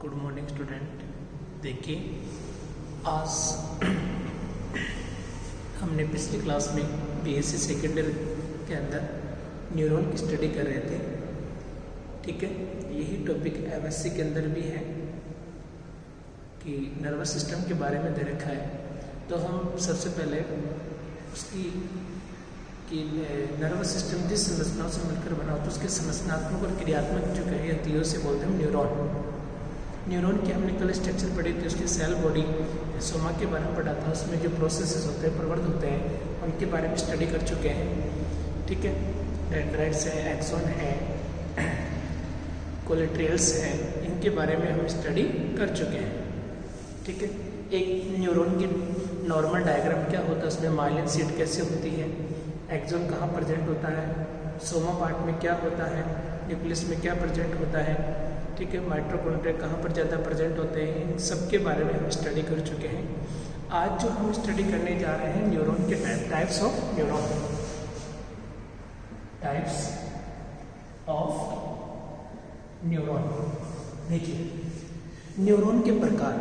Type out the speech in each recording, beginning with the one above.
Good morning student. देखिए, आज हमने पिछली क्लास में बीएससी सेकेंड ईयर के अंदर न्यूरॉन की स्टडी कर रहे थे। ठीक है, यही टॉपिक एमएससी के अंदर भी है कि नर्वस सिस्टम के बारे में दे रखा है। तो हम सबसे पहले उसकी कि नर्वस सिस्टम जिस संरचनाओं से मिलकर बना होता है उसके संरचनात्मक और क्रियात्मक जो कहती है उसे बोलते हैं न्यूरॉन। न्यूरॉन की हमने कल स्ट्रक्चर पढ़ी थी, उसकी सेल बॉडी सोमा के बारे में पढ़ा था। उसमें जो प्रोसेसेस होते हैं, प्रवर्त होते हैं, उनके बारे में स्टडी कर चुके हैं। ठीक है, डेंड्राइट्स है, एक्सॉन है, कोलेट्रियल्स है, इनके बारे में हम स्टडी कर चुके हैं। ठीक है, एक न्यूरॉन की नॉर्मल डायग्राम क्या होता है, उसमें माइलिन सीट कैसे होती है, एक्सॉन कहाँ प्रेजेंट होता है, सोमा पार्ट में क्या होता है, न्यूक्लियस में क्या प्रेजेंट होता है। ठीक है, माइटोकॉन्ड्रिया कहाँ पर ज़्यादा प्रेजेंट होते हैं, इन सब के बारे में हम स्टडी कर चुके हैं। आज जो हम स्टडी करने जा रहे हैं न्यूरॉन के types of neuron, types of neuron. देखिए, न्यूरॉन के प्रकार,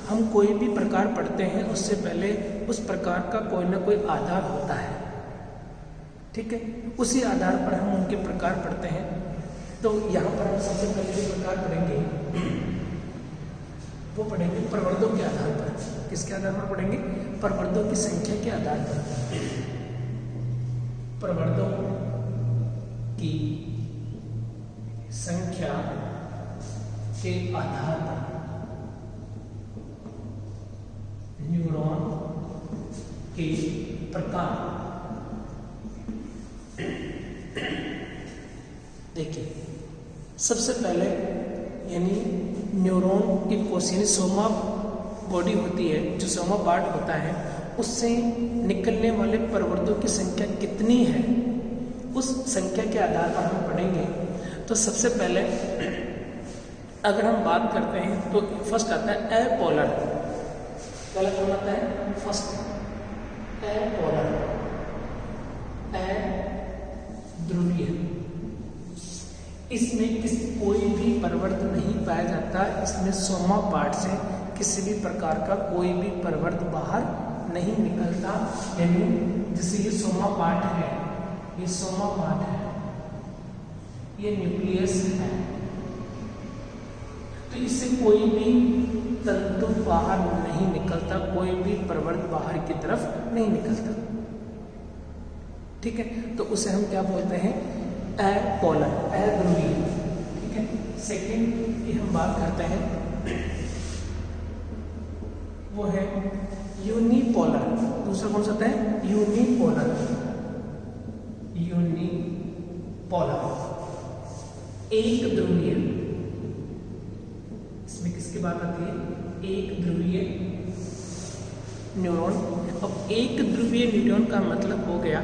हम कोई भी प्रकार पढ़ते हैं उससे पहले उस प्रकार का कोई ना कोई आधार होता है। ठीक है, उसी आधार पर हम उनके प्रकार पढ़ते हैं। तो यहाँ पर हम सबसे पहले जो प्रकार पढ़ेंगे वो पढ़ेंगे प्रवर्धों के आधार पर। किसके आधार पर पढ़ेंगे? प्रवर्धों की संख्या के आधार पर। प्रवर्धों की संख्या के आधार पर न्यूरॉन के प्रकार। देखिए, सबसे पहले यानी न्यूरॉन की कोशिका सोमा बॉडी होती है, जो सोमा पार्ट होता है, उससे निकलने वाले प्रवर्धों की संख्या कितनी है, उस संख्या के आधार पर हम पढ़ेंगे। तो सबसे पहले अगर हम बात करते हैं तो फर्स्ट आता है एपोलर। पहला कौन आता है? फर्स्ट एपोलर, ध्रुवीय। इसमें कोई भी परिवर्त नहीं पाया जाता। इसमें सोमा पार्ट से किसी भी प्रकार का कोई भी परिवर्त बाहर नहीं निकलता। यानी जैसे ये सोमा पार्ट है, ये सोमा पार्ट है, ये न्यूक्लियस है, तो इससे कोई भी तंतु बाहर नहीं निकलता, कोई भी परिवर्त बाहर की तरफ नहीं निकलता। ठीक है, तो उसे हम क्या बोलते हैं? एपोलर, अध्रुवीय। ठीक है, सेकंड की हम बात करते हैं वो है यूनिपोलर। दूसरा कौन सा होता है? यूनिपोलर। यूनिपोलर, एक ध्रुवीय। इसमें किसकी बात आती है? एक ध्रुवीय न्यूरॉन। अब एक ध्रुवीय न्यूरॉन का मतलब हो गया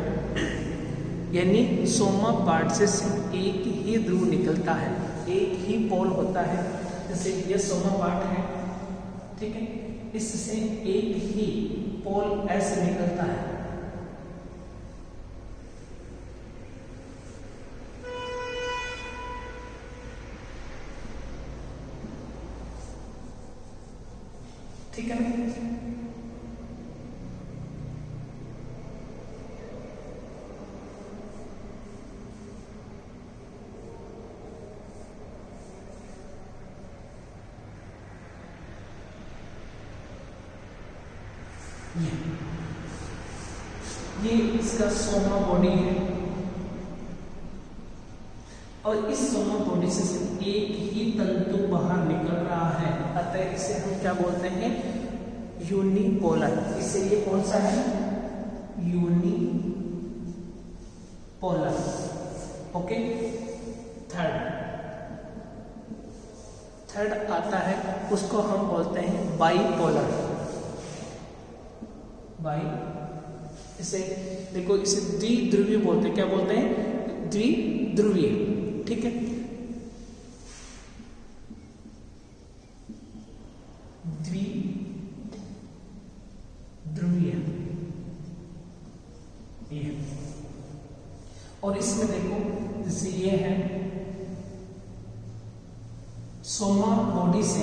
यानी सोमा पार्ट से सिर्फ एक ही ध्रुव निकलता है, एक ही पोल होता है। जैसे ये सोमा पार्ट है, ठीक है, इससे एक ही पोल ऐसे निकलता है। ठीक है ना? ये इसका सोमा बॉडी है और इस सोमा बॉडी से सिर्फ एक ही तंतु बाहर निकल रहा है, अतः इसे हम क्या बोलते हैं? यूनिपोलर। इसे ये कौन सा है? यूनिपोलर। ओके, थर्ड आता है, उसको हम बोलते हैं बाइपोलर। इसे देखो, इसे द्विध्रुवीय बोलते हैं। क्या बोलते हैं? द्विध्रुवीय। ठीक है, द्विध्रुवीय ये। और इसमें देखो, जैसे ये है सोमा बॉडी से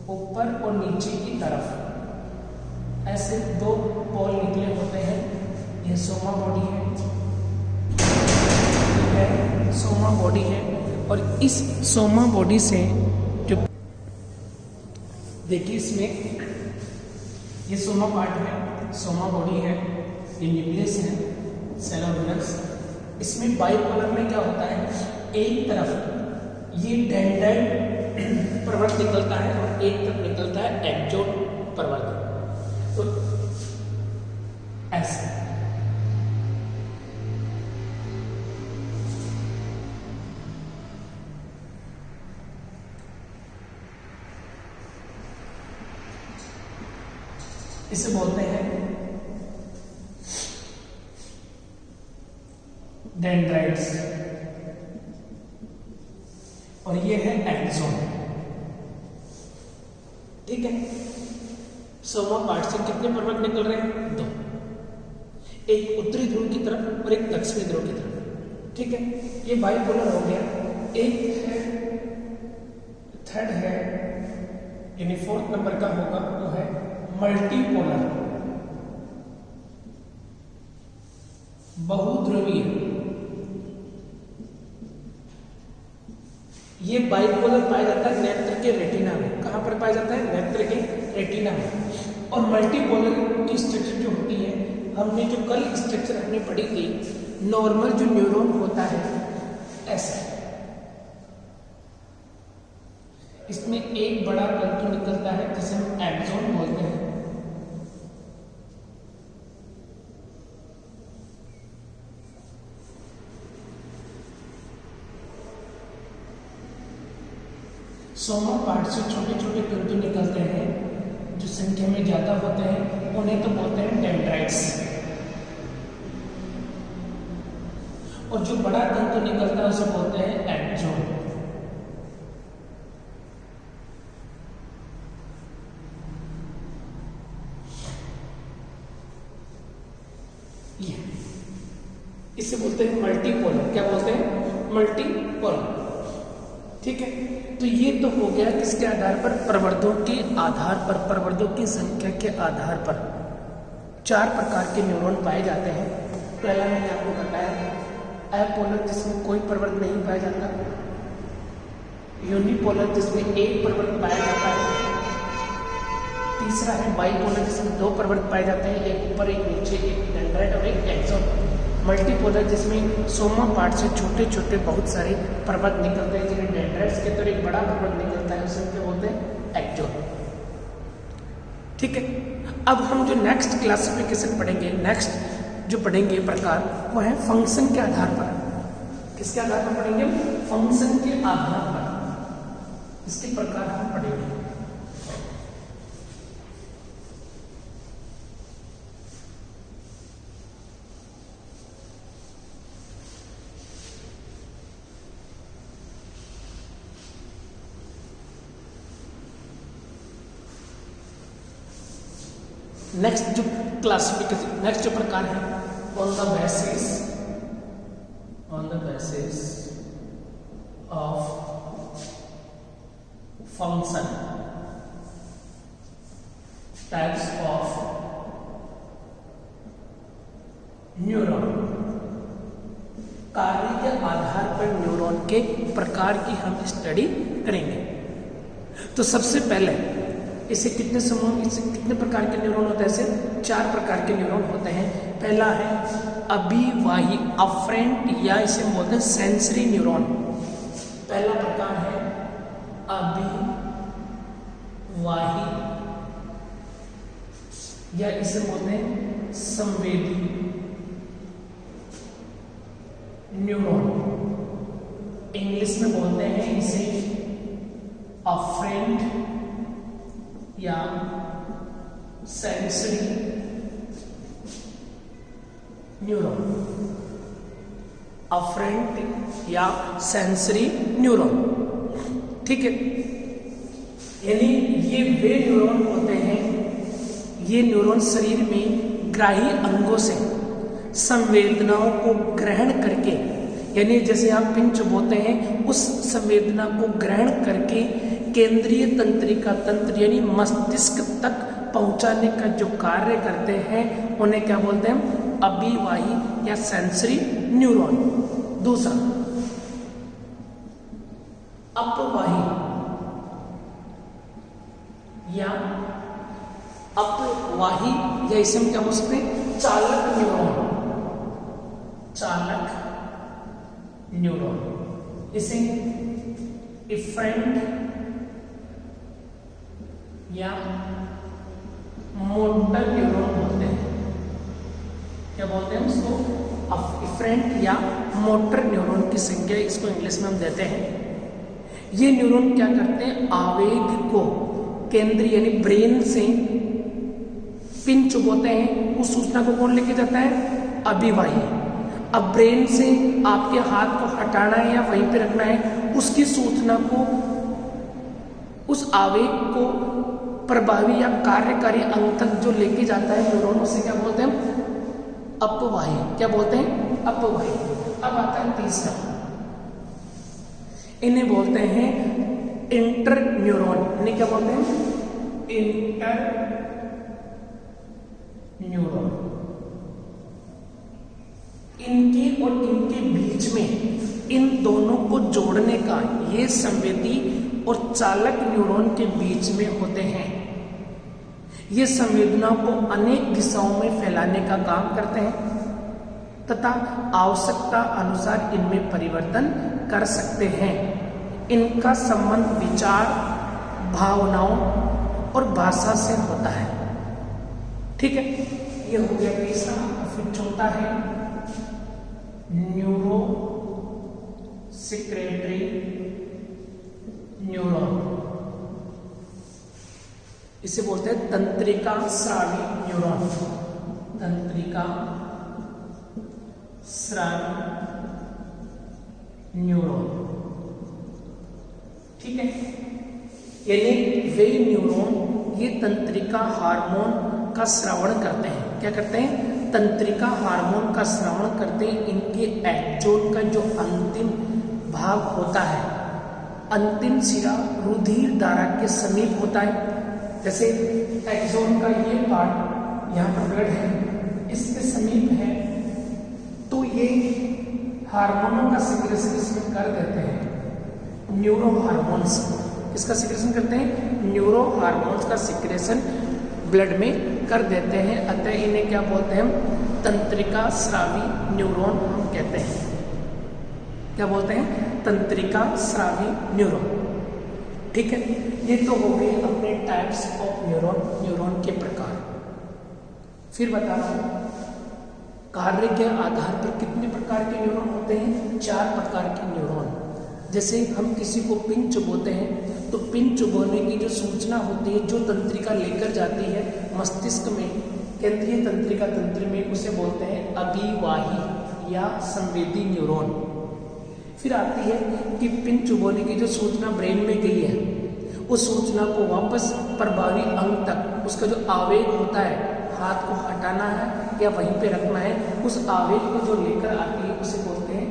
ऊपर और नीचे की तरफ ऐसे दो पोल निकले होते हैं। यह सोमा बॉडी है, सोमा बॉडी है। और इस सोमा बॉडी से जो देखिए इसमें ये सोमा पार्ट है, सोमा बॉडी है, ये न्यूक्लियस है, सेल ऑफ न्यूक्लियस। इसमें बाइपोलर में क्या होता है, एक तरफ ये डेंड्राइट प्रवर्त निकलता है और एक तरफ निकलता है एक्सोन प्रवर्त। तो ऐसे इसे बोलते हैं डेंड्राइट्स और ये है एक्सोन। ठीक है, सोमा पार्ट से कितने पर्वत निकल रहे हैं, दो, एक उत्तरी ध्रुव की तरफ और एक दक्षिणी ध्रुव की तरफ। ठीक है, ये बाइपोलर हो गया। एक है थर्ड है यानी फोर्थ नंबर का होगा वो है मल्टीपोलर, बहुध्रुवीय। ये बाइपोलर पाया जाता है नेत्र के रेटिना में। कहां पर पाया जाता है, नेत्र के रेटिना में। और मल्टीपोलर की स्ट्रक्चर जो होती है, हमने जो कल स्ट्रक्चर हमने पढ़ी थी, नॉर्मल जो न्यूरॉन होता है ऐसा, इसमें एक बड़ा तंतु निकलता है जिसे हम एक्सोन बोलते हैं। सोमा पार्ट से छोटे छोटे तंतु निकलते हैं जो संख्या में ज्यादा होते हैं, उन्हें तो बोलते हैं डेंड्राइट्स। और जो बड़ा तंतु निकलता है उसे बोलते हैं एक्सोन। इसे बोलते हैं मल्टीपोलर। क्या बोलते हैं, मल्टीपोलर। ठीक है, तो ये तो हो गया किसके आधार पर, प्रवर्धों के आधार पर, प्रवर्धों की संख्या के आधार पर चार प्रकार के न्यूरॉन पाए जाते हैं। पहला मैंने आपको बताया एपोलर, जिसमें कोई प्रवर्ध नहीं पाया जाता, यूनिपोलर जिसमें एक प्रवर्ध पाया जाता है, तीसरा है बाइपोलर जिसमें दो प्रवर्ध पाए जाते हैं, एक ऊपर एक नीचे, एक डेंड्राइट और एक एक्सोन। मल्टीपोलर जिसमें सोमा पार्ट से छोटे छोटे बहुत सारे पर्वत निकलते हैं, जिन्हें डेंड्राइट्स के तो एक बड़ा पर्वत निकलता है, उसे क्या बोलते हैं, एक्सोन। ठीक है, अब हम जो नेक्स्ट क्लासिफिकेशन पढ़ेंगे, नेक्स्ट जो पढ़ेंगे प्रकार, वो है फंक्शन के आधार पर। किसके आधार पर पढ़ेंगे, फंक्शन के आधार पर इसके प्रकार हम पढ़ेंगे। नेक्स्ट जो क्लासिफिकेशन, नेक्स्ट जो प्रकार है, on the basis of function, types of neuron. कार्य के आधार पर न्यूरॉन के प्रकार की हम स्टडी करेंगे। तो सबसे पहले इसे कितने समूह, इससे कितने प्रकार के न्यूरॉन होते हैं, ऐसे चार प्रकार के न्यूरॉन होते हैं। पहला है अभिवाही, अफरेंट, या इसे बोलते हैं सेंसरी न्यूरॉन। पहला प्रकार है अभिवाही, या इसे बोलते हैं संवेदी न्यूरॉन। इंग्लिश में बोलते हैं इसे अफरेंट या सेंसरी न्यूरॉन। अफरेंट या सेंसरी न्यूरॉन। ठीक है, यानी ये वे न्यूरॉन होते हैं, ये न्यूरॉन शरीर में ग्राही अंगों से संवेदनाओं को ग्रहण करके यानी जैसे आप पिन चुभोते हैं, उस संवेदना को ग्रहण करके केंद्रीय तंत्रिका तंत्र यानी मस्तिष्क तक पहुंचाने का जो कार्य करते हैं उन्हें क्या बोलते हैं? अभिवाही या सेंसरी न्यूरॉन। दूसरा अपवाही या अपवाही या इसे हम क्या बोल सकते हैं? चालक न्यूरॉन। चालक न्यूरॉन इसे इफेरेंट या मोटर न्यूरॉन बोलते हैं। क्या बोलते हैं उसको? इफेरेंट या मोटर न्यूरॉन की संज्ञा इसको इंग्लिश में हम देते हैं। ये न्यूरॉन क्या करते हैं? आवेग को केंद्रीय यानी ब्रेन से पिन चुभोते हैं, उस सूचना को कौन लेके जाता है? अभिवाही। अब ब्रेन से आपके हाथ को हटाना है या वहीं पे रखना है, उसकी सूचना को, उस आवेग को प्रभावी या कार्यकारी अंग तक जो लेके जाता है न्यूरॉन, उसे क्या बोलते हैं? अपवाही। क्या बोलते हैं? अपवाही। अब आता है तीसरा, इन्हें बोलते हैं इंटर न्यूरॉन। इन्हें क्या बोलते हैं? Inter neuron. इनके और इनके बीच में, इन दोनों को जोड़ने का, ये संवेदी और चालक न्यूरॉन के बीच में होते हैं। ये संवेदनाओं को अनेक दिशाओं में फैलाने का काम करते हैं तथा आवश्यकता अनुसार इनमें परिवर्तन कर सकते हैं। इनका संबंध विचार, भावनाओं और भाषा से होता है। ठीक है, ये हो गया तीसरा। फिर चौथा है न्यूरो सिक्रेटरी न्यूरॉन। इसे बोलते हैं तंत्रिका स्रावी न्यूरॉन। तंत्रिका स्रावी न्यूरॉन। ठीक है, यानी वे न्यूरॉन ये तंत्रिका हार्मोन का श्रवण करते हैं। क्या करते हैं? तंत्रिका हार्मोन का श्रवण करते हैं। इनके एक्सोन का जो अंतिम भाग होता है, अंतिम सिरा रुधिर धारा के समीप होता है। जैसे एक्सोन का ये पार्ट यहाँ पर ब्लड है, इसके समीप है, तो ये हार्मोनों का सिक्रेशन इसमें कर देते हैं। न्यूरो हार्मोन्स इसका सिक्रेशन करते हैं, न्यूरो हार्मोन्स का सिक्रेशन ब्लड में कर देते हैं। अतः इन्हें क्या बोलते हैं? तंत्रिका स्रावी न्यूरॉन हम कहते हैं। क्या बोलते हैं? तंत्रिका स्रावी न्यूरॉन। ठीक है, ये तो हो गए अपने टाइप्स ऑफ न्यूरॉन, न्यूरॉन के प्रकार। फिर बता रहा हूं कार्य के आधार पर कितने प्रकार के न्यूरॉन होते हैं? 4 प्रकार के न्यूरॉन। जैसे हम किसी को पिन चुभोते हैं, तो पिन चुभोने की जो सूचना होती है, जो तंत्रिका लेकर जाती है मस्तिष्क में, केंद्रीय तंत्रिका तंत्र में, उसे बोलते हैं अभिवाही या संवेदी न्यूरॉन। फिर आती है कि पिन चुभोने की जो सूचना ब्रेन में गई है, उस सूचना को वापस प्रभावी अंग तक, उसका जो आवेग होता है, हाथ को हटाना है या वहीं पे रखना है, उस आवेग को जो लेकर आती है, उसे बोलते हैं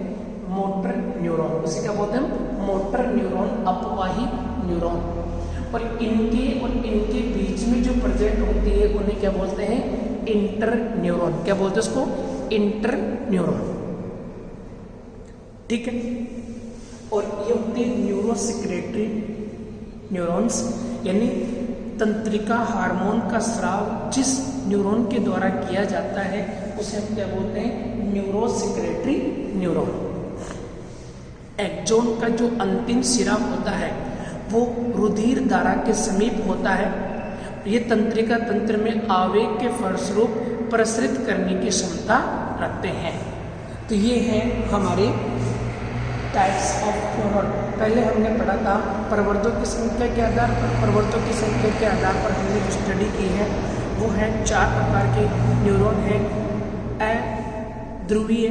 मोटर न्यूरॉन। उसे क्या बोलते हैं? मोटर न्यूरॉन, अपवाही न्यूरॉन। और इनके बीच में जो प्रेजेंट होती है उन्हें क्या बोलते हैं? Inter neuron. क्या बोलते हैं उसको? Inter neuron. ठीक है, और ये होती है न्यूरो सिक्रेटरी न्यूरॉन्स, यानी तंत्रिका हार्मोन का स्राव जिस न्यूरॉन के द्वारा किया जाता है उसे हम क्या बोलते हैं? Neuro secretary neuron. एक्सोन का जो अंतिम सिरा होता है वो रुधिर धारा के समीप होता है। ये तंत्रिका तंत्र में आवेग के फलस्वरूप प्रसरित करने की क्षमता रखते हैं। तो ये है हमारे टाइप्स ऑफ न्यूरॉन। पहले हमने पढ़ा था प्रवर्तों की संख्या के आधार पर, प्रवर्तों की संख्या के आधार पर हमने जो स्टडी की है वो है 4 प्रकार के न्यूरॉन हैं। अध्रुवीय,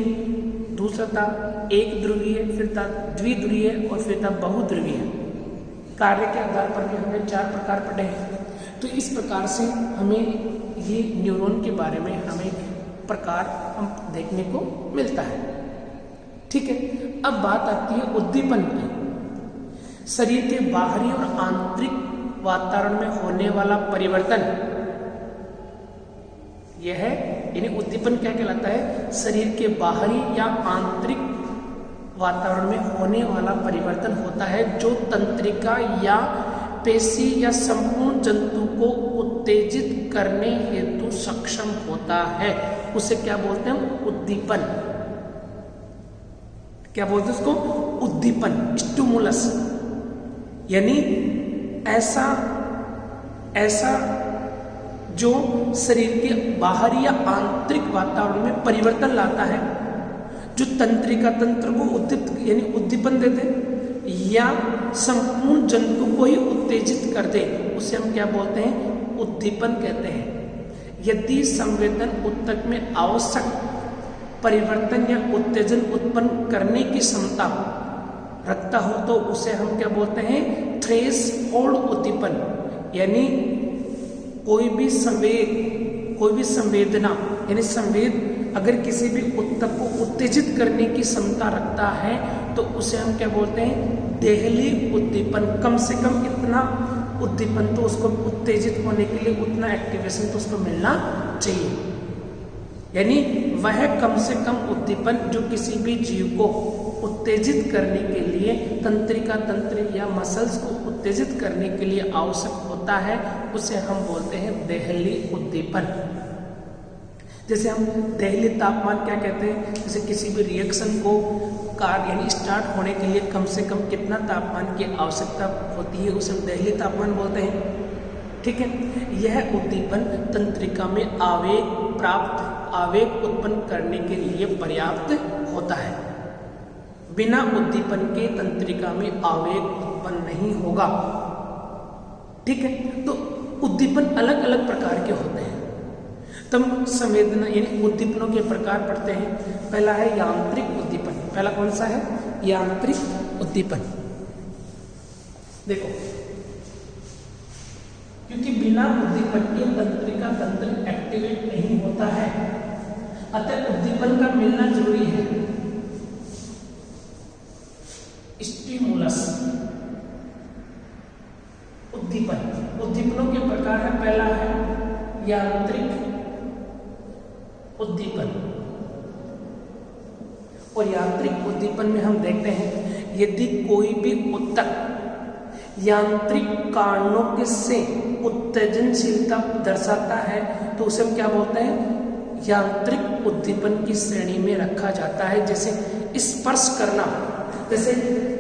दूसरा था एक ध्रुवीय, फिर था द्विध्रुवीय और फिर था बहुध्रुवीय। कार्य के आधार पर भी हमने 4 प्रकार पढ़े हैं। तो इस प्रकार से हमें ये न्यूरॉन के बारे में हमें प्रकार हम देखने को मिलता है। ठीक है, अब बात आती है उद्दीपन की। शरीर के बाहरी और आंतरिक वातावरण में होने वाला परिवर्तन, यह है यानी उद्दीपन क्या कहलाता है? शरीर के बाहरी या आंतरिक वातावरण में होने वाला परिवर्तन होता है जो तंत्रिका या पेशी या संपूर्ण जंतु को उत्तेजित करने हेतु सक्षम होता है, उसे क्या बोलते हैं? उद्दीपन। क्या बोलते हैं उसको? उद्दीपन, स्टिमुलस। यानी ऐसा जो शरीर के बाहरी या आंतरिक वातावरण में परिवर्तन लाता है, जो तंत्रिका तंत्र को उद्दीपन देते या संपूर्ण जंतु को ही उत्तेजित कर दे, उसे हम क्या बोलते हैं? उद्दीपन कहते हैं। यदि संवेदन ऊतक में आवश्यक परिवर्तन या उत्तेजन उत्पन्न करने की क्षमता रखता हो तो उसे हम क्या बोलते हैं? थ्रेशोल्ड उद्दीपन। यानी कोई भी संवेदना यानी संवेद अगर किसी भी ऊतक को उत्तेजित करने की क्षमता रखता है तो उसे हम क्या बोलते हैं? देहली उद्दीपन। कम से कम इतना उद्दीपन तो उसको उत्तेजित होने के लिए उतना एक्टिवेशन तो उसको मिलना चाहिए। यानी वह कम से कम उद्दीपन जो किसी भी जीव को उत्तेजित करने के लिए, तंत्रिका तंत्र या मसल्स को उत्तेजित करने के लिए आवश्यक होता है, उसे हम बोलते हैं देहली उद्दीपन। जैसे हम देहली तापमान क्या कहते हैं? जैसे किसी भी रिएक्शन को यानी स्टार्ट होने के लिए कम से कम कितना तापमान की आवश्यकता होती है, उसे हम देहली तापमान बोलते हैं। ठीक है, यह उद्दीपन तंत्रिका में आवेग उत्पन्न करने के लिए पर्याप्त होता है। बिना उद्दीपन के तंत्रिका में आवेग उत्पन्न नहीं होगा। ठीक है, तो उद्दीपन अलग अलग प्रकार के होते हैं। तब संवेदना यानी उद्दीपनों के प्रकार पढ़ते हैं। पहला है यांत्रिक उद्दीपन। पहला कौन सा है? यांत्रिक उद्दीपन। देखो, क्योंकि बिना उद्दीपन के तंत्रिका तंत्र एक्टिवेट नहीं होता है, अतः उद्दीपन का मिलना जरूरी है। स्टिमुलस उद्दीपन। उद्दीपनों के प्रकार है। पहला है यांत्रिक उद्दीपन। और यांत्रिक उद्दीपन में हम देखते हैं यदि कोई भी ऊतक यांत्रिक कारणों के से उत्तेजनशीलता दर्शाता है तो उसे हम क्या बोलते हैं? यांत्रिक उद्दीपन की श्रेणी में रखा जाता है। जैसे स्पर्श करना, जैसे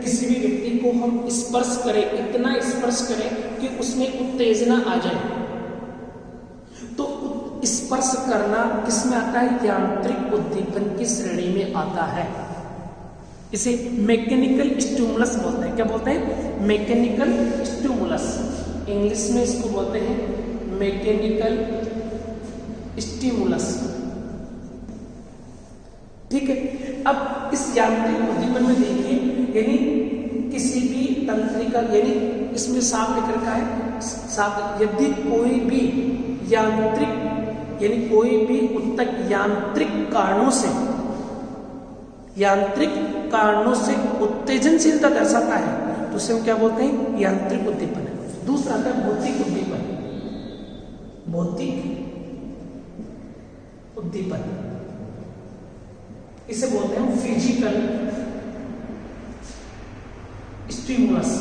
किसी भी व्यक्ति को हम स्पर्श करें, इतना स्पर्श करें कि उसमें उत्तेजना आ जाए, तो स्पर्श करना किसमें आता है? यांत्रिक उद्दीपन की श्रेणी में आता है। इसे मैकेनिकल स्टिमुलस बोलते हैं। क्या बोलते हैं? Mechanical stimulus. इंग्लिश में इसको बोलते हैं मैकेनिकल स्टिमुलस। ठीक है, अब इस यांत्रिक उद्दीपन में देखिए, यानी किसी भी तंत्रिका, यानी इसमें साफ लिख रखा है साफ, यदि कोई भी यांत्रिक यानी कोई भी ऊतक यांत्रिक कारणों से उत्तेजनशीलता दर्शाता है तो उसे हम क्या बोलते हैं? यांत्रिक उद्दीपन। दूसरा आता है भौतिक उद्दीपन। भौतिक उद्दीपन इसे बोलते हैं physical stimulus.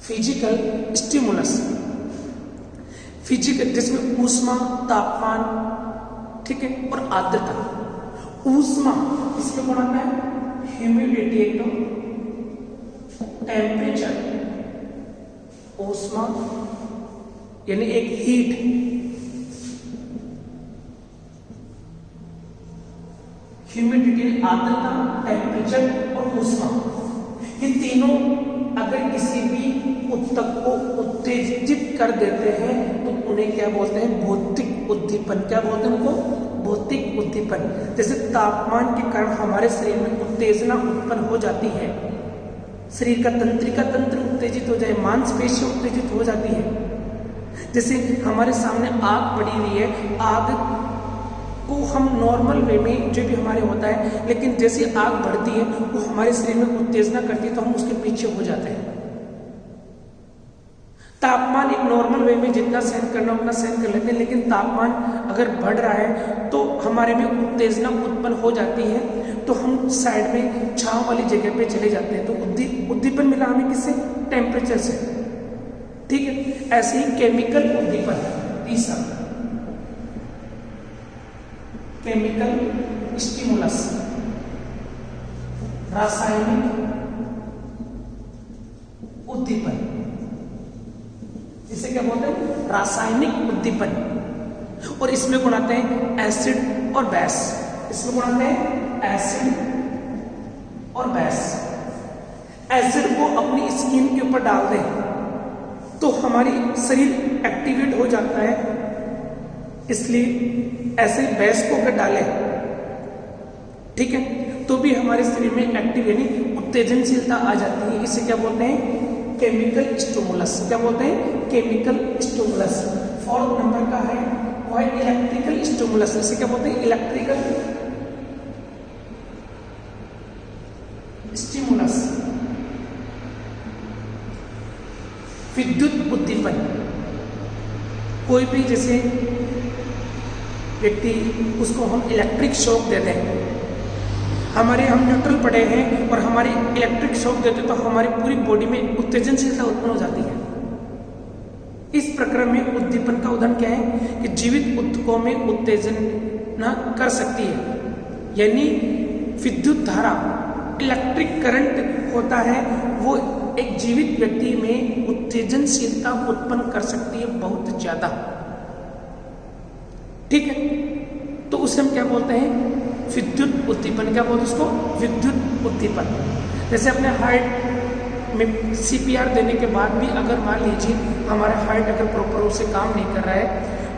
Physical stimulus, physical जिसमें ऊष्मा, तापमान, ठीक है, और आर्द्रता। ऊष्मा इसमें कौन आता है? Humidity, temperature. ऊष्मा यानी एक हीट, ह्यूमिडिटी आर्द्रता, टेम्परेचर और ऊष्मा, ये तीनों अगर किसी भी ऊतक को उत्तेजित कर देते हैं तो उन्हें क्या बोलते हैं? भौतिक उद्दीपन। क्या बोलते हैं उनको? भौतिक उद्दीपन। जैसे तापमान के कारण हमारे शरीर में उत्तेजना उत्पन्न हो जाती है, शरीर का तंत्रिका तंत्र उत्तेजित हो जाए, मांसपेशियां उत्तेजित हो जाती है। जैसे हमारे सामने आग पड़ी हुई है, आग को हम नॉर्मल वे में जो भी हमारे होता है, लेकिन जैसे आग बढ़ती है वो हमारे शरीर में उत्तेजना करती है तो हम उसके पीछे हो जाते हैं। तापमान एक नॉर्मल वे में जितना सहन करना उतना सहन कर लेते हैं, लेकिन तापमान अगर बढ़ रहा है तो हमारे में उत्तेजना उत्पन्न हो जाती है, तो हम साइड में छांव वाली जगह पे चले जाते हैं। तो उद्दीपन मिला हमें किससे? टेम्परेचर से। ठीक है, ऐसे ही केमिकल उद्दीपन, तीसरा केमिकल स्टिमुलस, रासायनिक उद्दीपन, इसे क्या बोलते हैं? रासायनिक उद्दीपन। और इसमें गुण आते हैं एसिड और बेस। इसमें गुण आते हैं एसिड और बेस। एसिड को अपनी स्किन के ऊपर डाल दें तो हमारी शरीर एक्टिवेट हो जाता है, इसलिए ऐसे बेस को अगर डालें, ठीक है, तो भी हमारे शरीर में एक्टिव यानी उत्तेजनशीलता आ जाती है। इसे क्या बोलते हैं? Chemical stimulus. क्या बोलते हैं? Chemical stimulus. फोर्थ नंबर का है वो है इलेक्ट्रिकल स्टिमुलस। इसे क्या बोलते हैं? इलेक्ट्रिकल स्टिमुलस, विद्युत उद्दीपन। कोई भी जैसे व्यक्ति, उसको हम इलेक्ट्रिक शॉक देते हैं, हमारे हम न्यूट्रल पड़े हैं और हमारी इलेक्ट्रिक शॉक देते तो हमारी पूरी बॉडी में उत्तेजनशीलता उत्पन्न हो जाती है। इस प्रकरण में उद्दीपन का उदाहरण क्या है कि जीवित ऊतकों में उत्तेजना कर सकती है, यानी विद्युत धारा, इलेक्ट्रिक करंट होता है, वो एक जीवित व्यक्ति में उत्तेजनशीलता उत्पन्न कर सकती है बहुत ज्यादा। ठीक है, तो उसे हम क्या बोलते हैं? विद्युत उद्दीपन। क्या बोलते हैं उसको? विद्युत उद्दीपन। जैसे अपने हार्ट में सीपीआर देने के बाद भी अगर मान लीजिए हमारा हार्ट अगर प्रॉपर रूप से काम नहीं कर रहा है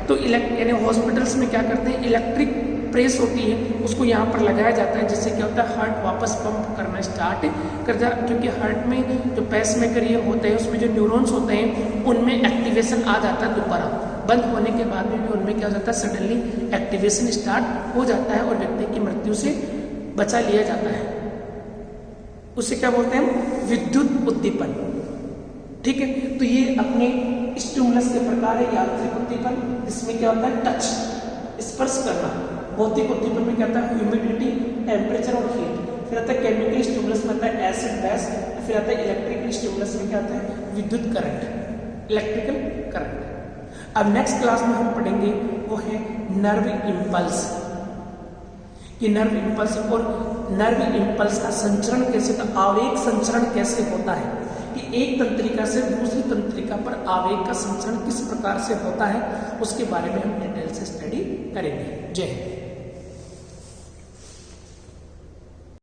तो यानी हॉस्पिटल्स में क्या करते हैं? इलेक्ट्रिक प्रेस होती है, उसको यहाँ पर लगाया जाता है, जिससे क्या होता है? हार्ट वापस पंप करना स्टार्ट कर जाता है, क्योंकि हार्ट में जो पेसमेकर ये होते हैं उसमें जो न्यूरॉन्स होते हैं उनमें एक्टिवेशन आ जाता है दोबारा। बंद होने के बाद में भी उनमें क्या हो जाता है? सडनली एक्टिवेशन स्टार्ट हो जाता है और व्यक्ति की मृत्यु से बचा लिया जाता है। उसे क्या बोलते हैं? विद्युत उद्दीपन। ठीक है, तो ये अपने स्टिमुलस के प्रकार है। यांत्रिक उद्दीपन, इसमें क्या होता है? टच, स्पर्श करना। भौतिक उद्दीपन में क्या होता है? ह्यूमिडिटी, टेम्परेचर और हीट। फिर आता है केमिकल स्टिमुलस में आता है एसिड, बेस। फिर आता है इलेक्ट्रिकल स्टिमुलस में क्या आता है? विद्युत करंट, इलेक्ट्रिकल करंट। अब नेक्स्ट क्लास में हम पढ़ेंगे वो है नर्व इम्पल्स, कि नर्व इम्पल्स और नर्व इम्पल्स का संचरण कैसे, तो आवेग संचरण कैसे होता है, कि एक तंत्रिका से दूसरी तंत्रिका पर आवेग का संचरण किस प्रकार से होता है, उसके बारे में हम डिटेल से स्टडी करेंगे। जय हिंद।